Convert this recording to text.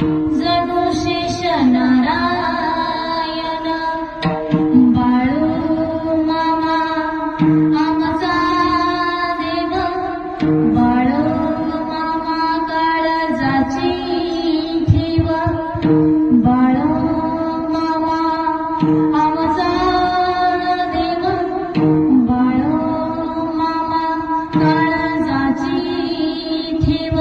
जणू शेष नारायण बाळू मामा आमचा देव बाळू मामा काळजाची ठेव बाळू मामा आमचा देव बाळू मामा काळजाची ठेव